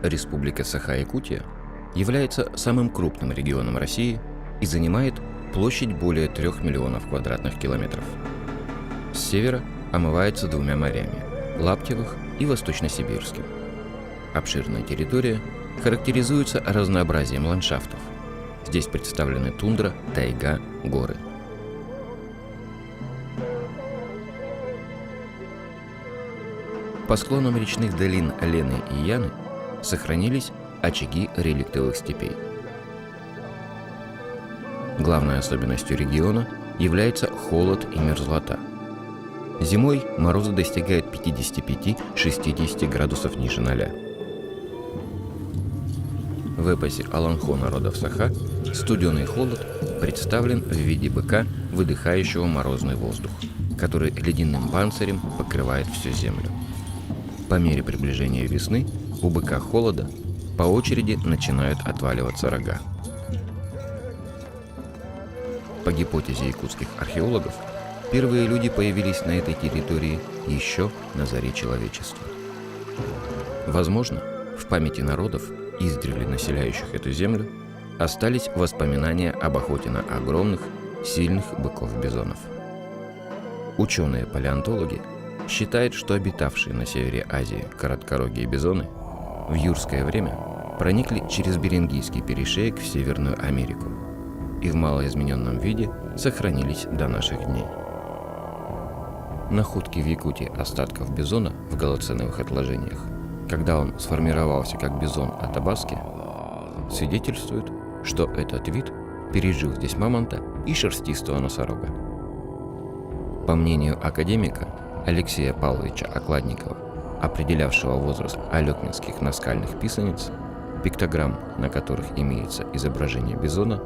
Республика Саха-Якутия является самым крупным регионом России и занимает площадь более 3 миллионов квадратных километров. С севера омывается двумя морями – Лаптевых и Восточно-Сибирским. Обширная территория характеризуется разнообразием ландшафтов. Здесь представлены тундра, тайга, горы. По склонам речных долин Лены и Яны сохранились очаги реликтовых степей. Главной особенностью региона является холод и мерзлота. Зимой морозы достигают 55-60 градусов ниже ноля. В эпосе Аланхо народов Саха студеный холод представлен в виде быка, выдыхающего морозный воздух, который ледяным панцирем покрывает всю землю. По мере приближения весны у быка холода по очереди начинают отваливаться рога. По гипотезе якутских археологов, первые люди появились на этой территории еще на заре человечества. Возможно, в памяти народов, издревле населяющих эту землю, остались воспоминания об охоте на огромных, сильных быков-бизонов. Ученые-палеонтологи считают, что обитавшие на севере Азии короткорогие бизоны в юрское время проникли через Берингийский перешеек в Северную Америку и в малоизмененном виде сохранились до наших дней. Находки в Якутии остатков бизона в голоценовых отложениях, когда он сформировался как бизон атабаски, свидетельствуют, что этот вид пережил здесь мамонта и шерстистого носорога. По мнению академика Алексея Павловича Окладникова, определявшего возраст алекминских наскальных писанец, пиктограмм, на которых имеется изображение бизона,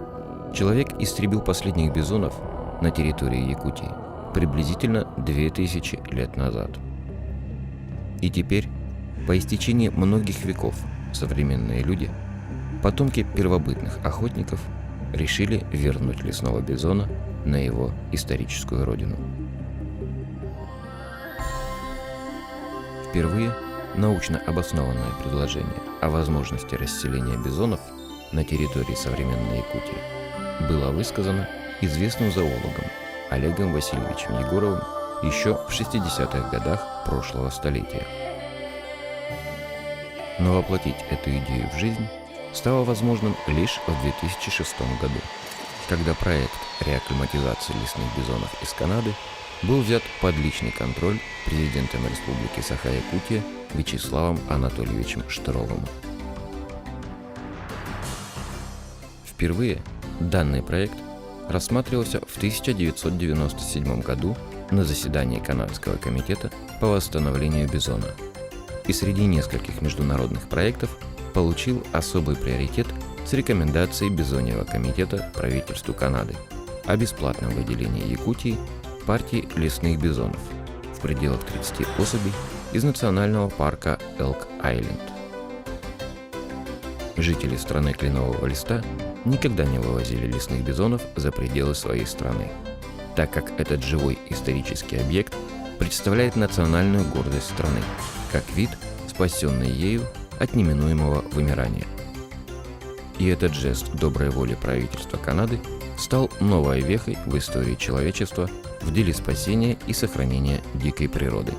человек истребил последних бизонов на территории Якутии приблизительно 2000 лет назад. И теперь, по истечении многих веков, современные люди, потомки первобытных охотников, решили вернуть лесного бизона на его историческую родину. Впервые научно обоснованное предложение о возможности расселения бизонов на территории современной Якутии было высказано известным зоологом Олегом Васильевичем Егоровым еще в 60-х годах прошлого столетия. Но воплотить эту идею в жизнь стало возможным лишь в 2006 году, когда проект реакклиматизации лесных бизонов из Канады был взят под личный контроль президентом Республики Саха-Якутия Вячеславом Анатольевичем Штыровым. Впервые данный проект рассматривался в 1997 году на заседании Канадского комитета по восстановлению бизона и среди нескольких международных проектов получил особый приоритет с рекомендацией Бизоньего комитета правительству Канады о бесплатном выделении Якутии партии лесных бизонов в пределах 30 особей из национального парка Элк-Айленд. Жители страны кленового листа никогда не вывозили лесных бизонов за пределы своей страны, так как этот живой исторический объект представляет национальную гордость страны, как вид, спасенный ею от неминуемого вымирания. И этот жест доброй воли правительства Канады стал новой вехой в истории человечества в деле спасения и сохранения дикой природы.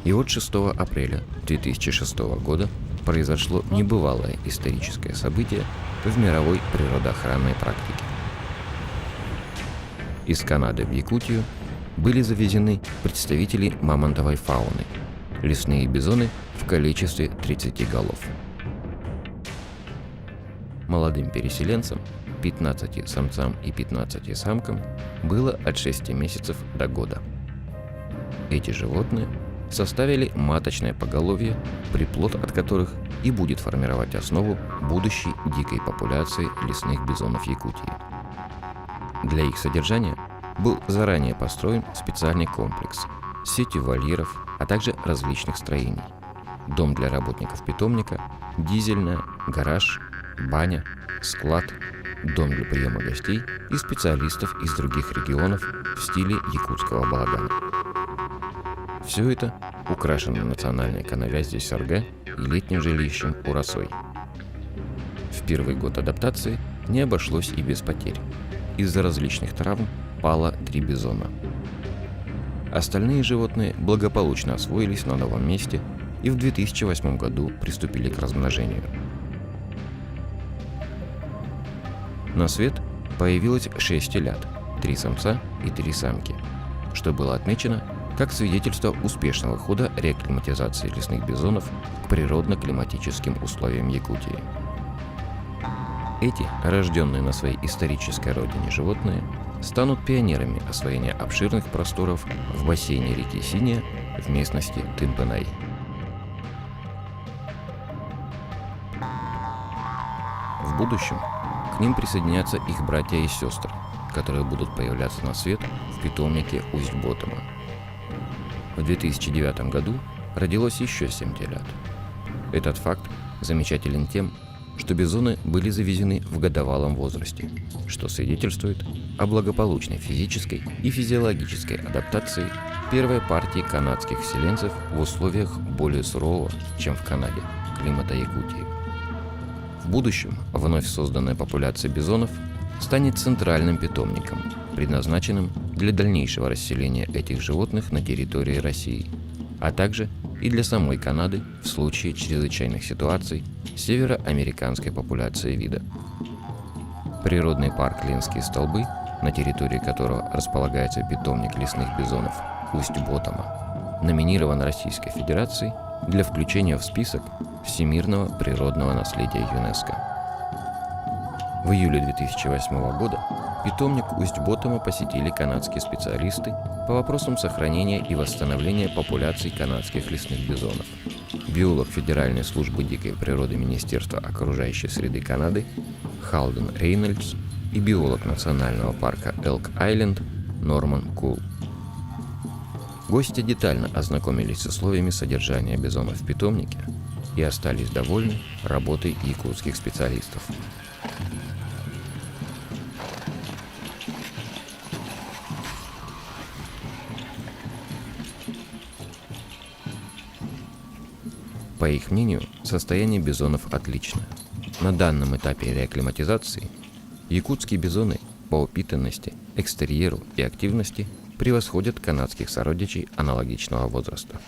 И вот 6 апреля 2006 года произошло небывалое историческое событие в мировой природоохранной практике. Из Канады в Якутию были завезены представители мамонтовой фауны, лесные бизоны в количестве 30 голов. Молодым переселенцам, 15 самцам и 15 самкам, было от 6 месяцев до года. Эти животные составили маточное поголовье, приплод от которых и будет формировать основу будущей дикой популяции лесных бизонов Якутии. Для их содержания был заранее построен специальный комплекс с сетью вольеров, а также различных строений: дом для работников питомника, дизельная, гараж, баня, склад, дом для приема гостей и специалистов из других регионов в стиле якутского балагана. Все это украшено национальной коновязью сарга и летним жилищем уросой. В первый год адаптации не обошлось и без потерь. Из-за различных травм пало 3 бизона. Остальные животные благополучно освоились на новом месте и в 2008 году приступили к размножению. На свет появилось 6 телят, 3 самца и 3 самки, что было отмечено как свидетельство успешного хода реакклиматизации лесных бизонов к природно-климатическим условиям Якутии. Эти, рожденные на своей исторической родине животные, станут пионерами освоения обширных просторов в бассейне реки Синяя в местности Тымпынай. В будущем к ним присоединятся их братья и сестры, которые будут появляться на свет в питомнике Усть-Ботома. В 2009 году родилось еще 7 телят. Этот факт замечателен тем, что бизоны были завезены в годовалом возрасте, что свидетельствует о благополучной физической и физиологической адаптации первой партии канадских селенцев в условиях более сурового, чем в Канаде, климата Якутии. В будущем вновь созданная популяция бизонов станет центральным питомником, предназначенным для дальнейшего расселения этих животных на территории России, а также и для самой Канады в случае чрезвычайных ситуаций североамериканской популяции вида. Природный парк Ленские столбы, на территории которого располагается питомник лесных бизонов Усть-Ботома, номинирован Российской Федерацией для включения в список всемирного природного наследия ЮНЕСКО. В июле 2008 года питомник Усть-Ботома посетили канадские специалисты по вопросам сохранения и восстановления популяций канадских лесных бизонов. Биолог Федеральной службы дикой природы Министерства окружающей среды Канады Халден Рейнольдс и биолог национального парка Элк-Айленд Норман Кул. Гости детально ознакомились с условиями содержания бизонов в питомнике и остались довольны работой якутских специалистов. По их мнению, состояние бизонов отличное. На данном этапе реакклиматизации якутские бизоны по упитанности, экстерьеру и активности превосходят канадских сородичей аналогичного возраста.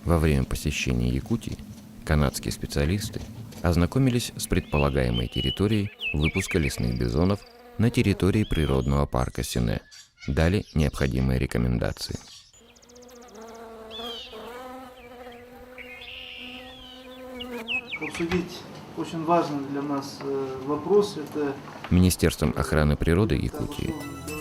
Во время посещения Якутии канадские специалисты ознакомились с предполагаемой территорией выпуска лесных бизонов на территории природного парка Сине, дали необходимые рекомендации. Обсудить очень важный для нас вопрос. Это Министерством охраны природы Якутии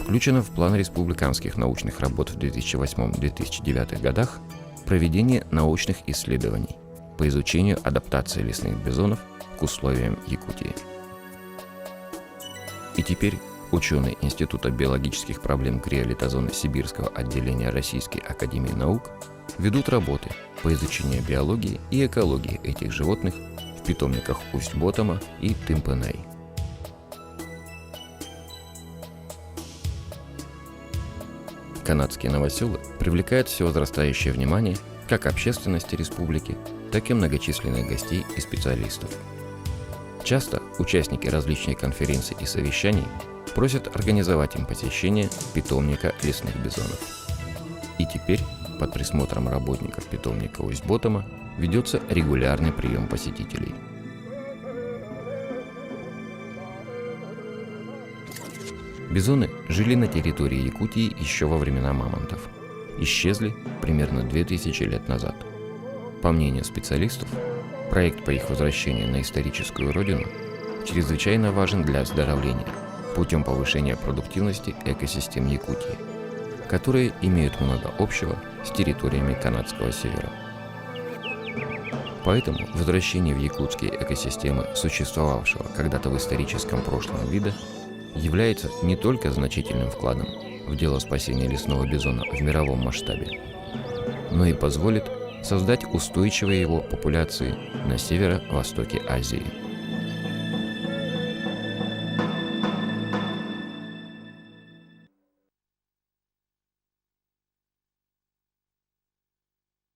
включено в план республиканских научных работ в 2008-2009 годах проведение научных исследований по изучению адаптации лесных бизонов к условиям Якутии. И теперь ученые Института биологических проблем криолитозоны Сибирского отделения Российской академии наук ведут работы по изучению биологии и экологии этих животных в питомниках Усть-Ботома и Тымпынай. Канадские новоселы привлекают все возрастающее внимание как общественности республики, так и многочисленных гостей и специалистов. Часто участники различных конференций и совещаний просят организовать им посещение питомника лесных бизонов. И теперь под присмотром работников питомника Усть-Ботома ведется регулярный прием посетителей. Бизоны жили на территории Якутии еще во времена мамонтов. Исчезли примерно 2000 лет назад. По мнению специалистов, проект по их возвращению на историческую родину чрезвычайно важен для оздоровления путем повышения продуктивности экосистем Якутии, которые имеют много общего с территориями канадского севера. Поэтому возвращение в якутские экосистемы существовавшего когда-то в историческом прошлом вида является не только значительным вкладом в дело спасения лесного бизона в мировом масштабе, но и позволит создать устойчивые его популяции на северо-востоке Азии.